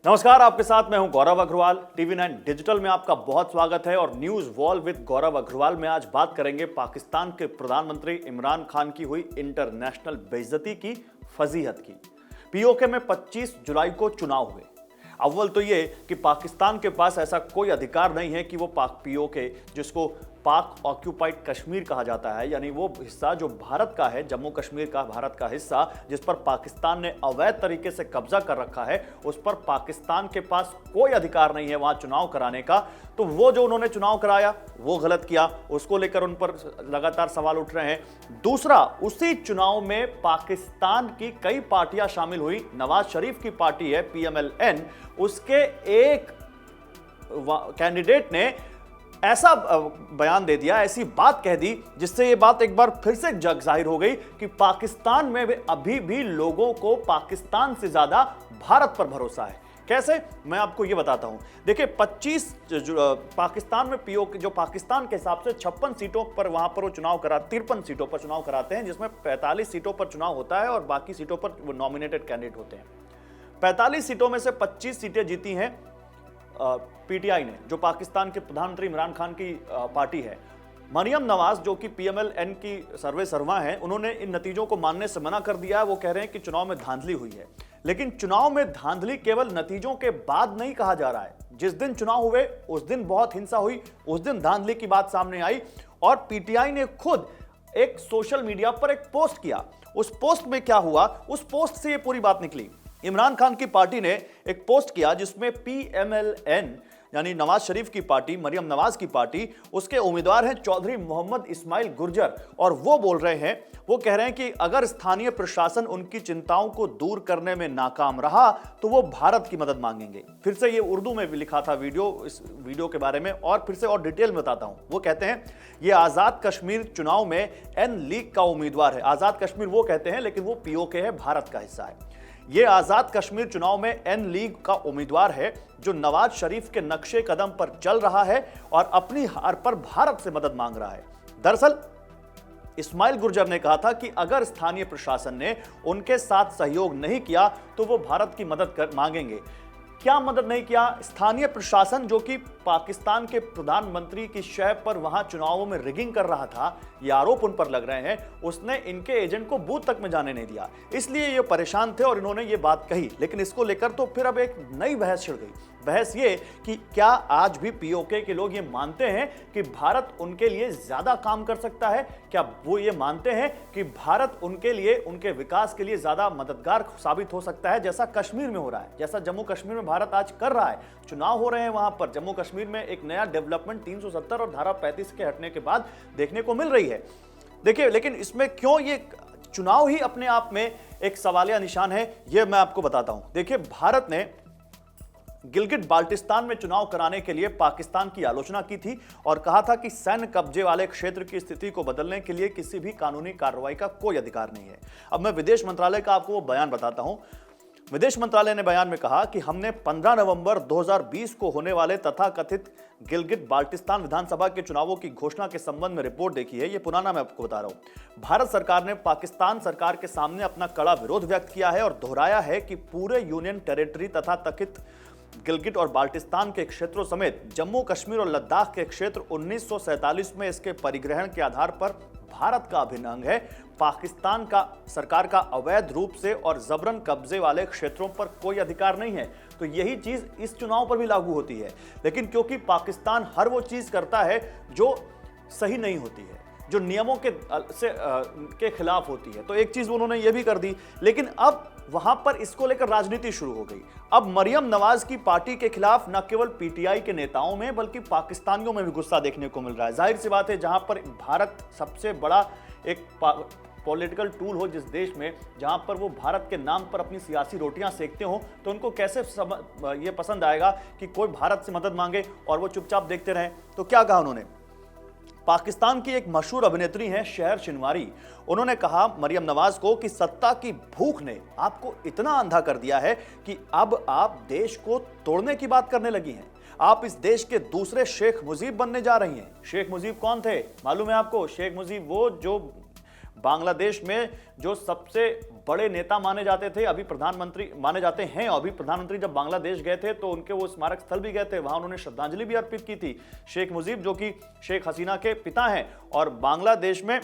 नमस्कार, आपके साथ मैं हूं गौरव अग्रवाल। टीवी9 डिजिटल में आपका बहुत स्वागत है और न्यूज वॉल विद गौरव अग्रवाल में आज बात करेंगे पाकिस्तान के प्रधानमंत्री इमरान खान की हुई इंटरनेशनल बेइज्जती की फजीहत की। पीओके में 25 जुलाई को चुनाव हुए। अव्वल तो ये कि पाकिस्तान के पास ऐसा कोई अधिकार नहीं है कि वो पाक पीओके, जिसको पाक ऑक्यूपाइड कश्मीर कहा जाता है, यानी वो हिस्सा जो भारत का है, जम्मू कश्मीर का भारत का हिस्सा जिस पर पाकिस्तान ने अवैध तरीके से कब्जा कर रखा है, उस पर पाकिस्तान के पास कोई अधिकार नहीं है वहां चुनाव कराने का। तो वो जो उन्होंने चुनाव कराया वो गलत किया, उसको लेकर उन पर लगातार सवाल उठ रहे हैं। दूसरा, उसी चुनाव में पाकिस्तान की कई पार्टियां शामिल हुई। नवाज शरीफ की पार्टी है PMLN, उसके एक कैंडिडेट ने ऐसा बयान दे दिया, ऐसी बात कह दी, जिससे ये बात एक बार फिर से जग जाहिर हो गई कि पाकिस्तान में अभी भी लोगों को पाकिस्तान से ज्यादा भारत पर भरोसा है। कैसे, मैं आपको ये बताता हूं। देखिए, 25 पाकिस्तान में पीओके, जो पाकिस्तान के हिसाब से 56 सीटों पर वहां पर वो चुनाव 53 सीटों पर चुनाव कराते हैं, जिसमें 45 सीटों पर चुनाव होता है और बाकी सीटों पर वो नॉमिनेटेड कैंडिडेट होते हैं। 45 सीटों में से 25 सीटें जीती हैं पीटीआई ने, जो पाकिस्तान के प्रधानमंत्री इमरान खान की पार्टी है। मरियम नवाज, जो कि PMLN की सर्वे सर्वा हैं, उन्होंने इन नतीजों को मानने से मना कर दिया है। वो कह रहे हैं कि चुनाव में धांधली हुई है, लेकिन चुनाव में धांधली केवल नतीजों के बाद नहीं कहा जा रहा है। जिस दिन चुनाव हुए उस दिन बहुत हिंसा हुई, उस दिन धांधली की बात सामने आई और पीटीआई ने खुद एक सोशल मीडिया पर एक पोस्ट किया। उस पोस्ट में क्या हुआ, उस पोस्ट से ये पूरी बात निकली। इमरान खान की पार्टी ने एक पोस्ट किया जिसमें PMLN यानी नवाज शरीफ की पार्टी, मरियम नवाज की पार्टी, उसके उम्मीदवार हैं चौधरी मोहम्मद इस्माइल गुर्जर, और वो बोल रहे हैं, वो कह रहे हैं कि अगर स्थानीय प्रशासन उनकी चिंताओं को दूर करने में नाकाम रहा तो वो भारत की मदद मांगेंगे। फिर से ये उर्दू में भी लिखा था वीडियो, इस वीडियो के बारे में और फिर से और डिटेल में बताता हूं। वो कहते हैं, ये आजाद कश्मीर चुनाव में N लीग का उम्मीदवार है। आजाद कश्मीर वो कहते हैं, लेकिन वो पीओके है, भारत का हिस्सा है। ये आजाद कश्मीर चुनाव में N लीग का उम्मीदवार है, जो नवाज शरीफ के नक्शे कदम पर चल रहा है और अपनी हार पर भारत से मदद मांग रहा है। दरअसल इस्माइल गुर्जर ने कहा था कि अगर स्थानीय प्रशासन ने उनके साथ सहयोग नहीं किया तो वो भारत की मदद मांगेंगे। क्या मदद नहीं किया? स्थानीय प्रशासन, जो कि पाकिस्तान के प्रधानमंत्री की शह पर वहां चुनावों में रिगिंग कर रहा था, ये आरोप उन पर लग रहे हैं, उसने इनके एजेंट को बूथ तक में जाने नहीं दिया। इसलिए ये परेशान थे और इन्होंने ये बात कही। लेकिन इसको लेकर तो फिर अब एक नई बहस छिड़ गई। बहस ये कि क्या आज भी पीओके के लोग ये मानते हैं कि भारत उनके लिए ज्यादा काम कर सकता है? क्या वो ये मानते हैं कि भारत उनके लिए, उनके विकास के लिए ज्यादा मददगार साबित हो सकता है, जैसा कश्मीर में हो रहा है, जैसा जम्मू कश्मीर में भारत आज कर रहा है? चुनाव हो रहे हैं वहां पर। जम्मू कश्मीर में एक नया डेवलपमेंट 370 और धारा 35 के हटने के बाद देखने को मिल रही है। देखिए, लेकिन इसमें क्यों ये चुनाव ही अपने आप में एक सवालिया निशान है, यह मैं आपको बताता हूं। देखिए, भारत ने गिलगिट बाल्टिस्तान में चुनाव कराने के लिए पाकिस्तान की आलोचना की थी और कहा था कि सैन्य कब्जे वाले क्षेत्र की स्थिति को बदलने के लिए किसी भी कानूनी कार्रवाई का कोई अधिकार नहीं है। अब मैं विदेश मंत्रालय का आपको वो बयान बताता हूं। विदेश मंत्रालय ने बयान में कहा कि हमने 15 नवंबर 2020 को होने वाले तथाकथित गिलगिट बाल्टिस्तान विधानसभा के चुनावों की घोषणा के संबंध में रिपोर्ट देखी है। ये पुराना मैं आपको बता रहा हूं। भारत सरकार ने पाकिस्तान सरकार के सामने अपना कड़ा विरोध व्यक्त किया है और दोहराया है कि पूरे यूनियन टेरिटरी तथा कथित गिलगिट और बाल्टिस्तान के क्षेत्रों समेत जम्मू कश्मीर और लद्दाख के क्षेत्र 1947 में इसके परिग्रहण के आधार पर भारत का अभिन्न अंग है। पाकिस्तान का सरकार का अवैध रूप से और जबरन कब्जे वाले क्षेत्रों पर कोई अधिकार नहीं है। तो यही चीज इस चुनाव पर भी लागू होती है। लेकिन क्योंकि पाकिस्तान हर वो चीज करता है जो सही नहीं होती है, जो नियमों के खिलाफ होती है, तो एक चीज उन्होंने ये भी कर दी। लेकिन अब वहां पर इसको लेकर राजनीति शुरू हो गई। अब मरियम नवाज की पार्टी के खिलाफ न केवल पीटीआई के नेताओं में बल्कि पाकिस्तानियों में भी गुस्सा देखने को मिल रहा है। जाहिर सी बात है, जहां पर भारत सबसे बड़ा एक पॉलिटिकल टूल हो, जिस देश में जहां पर वो भारत के नाम पर अपनी सियासी रोटियां सेकते हो, तो उनको कैसे ये पसंद आएगा कि कोई भारत से मदद मांगे और वो चुपचाप देखते रहें। तो क्या कहा उन्होंने? पाकिस्तान की एक मशहूर अभिनेत्री हैं शहर शिनवारी, उन्होंने कहा मरियम नवाज को कि सत्ता की भूख ने आपको इतना अंधा कर दिया है कि अब आप देश को तोड़ने की बात करने लगी हैं। आप इस देश के दूसरे शेख मुजीब बनने जा रही हैं। शेख मुजीब कौन थे मालूम है आपको? शेख मुजीब वो जो बांग्लादेश में जो सबसे बड़े नेता माने जाते थे, अभी प्रधानमंत्री माने जाते हैं, अभी प्रधानमंत्री जब बांग्लादेश गए थे तो उनके वो स्मारक स्थल भी गए थे, वहां उन्होंने श्रद्धांजलि भी अर्पित की थी। शेख मुजीब जो कि शेख हसीना के पिता हैं और बांग्लादेश में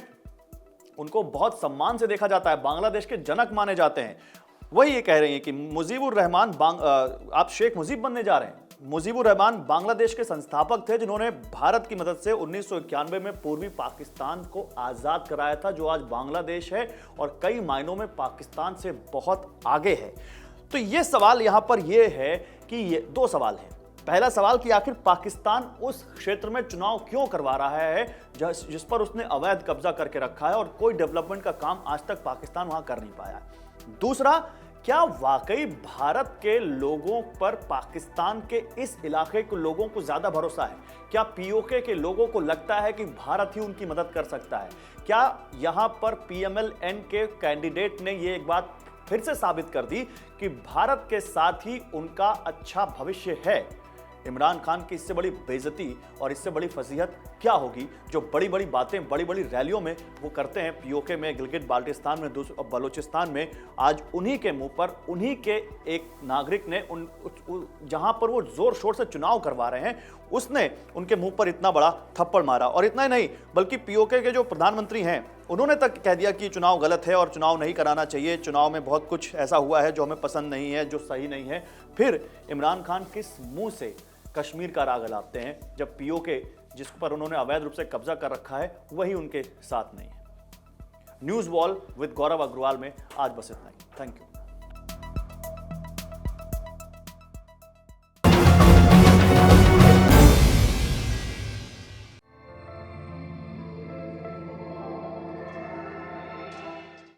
उनको बहुत सम्मान से देखा जाता है, बांग्लादेश के जनक माने जाते हैं। वही ये कह रही हैं कि मुजीबुर रहमान आप शेख मुजीब बनने जा रहे हैं। मुजीबुर रहमान बांग्लादेश के संस्थापक थे जिन्होंने भारत की मदद से 1991 में पूर्वी पाकिस्तान को आजाद कराया था, जो आज बांग्लादेश है और कई मायनों में पाकिस्तान से बहुत आगे है। तो ये सवाल यहां पर ये है कि ये दो सवाल हैं। पहला सवाल कि आखिर पाकिस्तान उस क्षेत्र में चुनाव क्यों करवा रहा है जिस पर उसने अवैध कब्जा करके रखा है और कोई डेवलपमेंट का काम आज तक पाकिस्तान वहां कर नहीं पाया। दूसरा, क्या वाकई भारत के लोगों पर पाकिस्तान के इस इलाके के लोगों को ज्यादा भरोसा है? क्या पीओके के लोगों को लगता है कि भारत ही उनकी मदद कर सकता है? क्या यहां पर पीएमएल-एन के कैंडिडेट ने यह एक बात फिर से साबित कर दी कि भारत के साथ ही उनका अच्छा भविष्य है? इमरान खान की इससे बड़ी बेइज्जती और इससे बड़ी फजीहत क्या होगी जो बड़ी बड़ी बातें बड़ी बड़ी रैलियों में वो करते हैं, पीओके में, गिलगित बाल्टिस्तान में, बलूचिस्तान में। आज उन्हीं के मुंह पर उन्हीं के एक नागरिक ने जहां पर वो जोर शोर से चुनाव करवा रहे हैं, उसने उनके मुंह पर इतना बड़ा थप्पड़ मारा। और इतना ही नहीं, बल्कि पीओके के जो प्रधानमंत्री हैं उन्होंने तक कह दिया कि चुनाव गलत है और चुनाव नहीं कराना चाहिए, चुनाव में बहुत कुछ ऐसा हुआ है जो हमें पसंद नहीं है, जो सही नहीं है। फिर इमरान खान किस मुंह से कश्मीर का राग अलापते हैं जब पीओके जिस पर उन्होंने अवैध रूप से कब्जा कर रखा है वही उनके साथ नहीं है। न्यूज़ वॉल विद गौरव अग्रवाल में आज बस इतना ही। Thank you.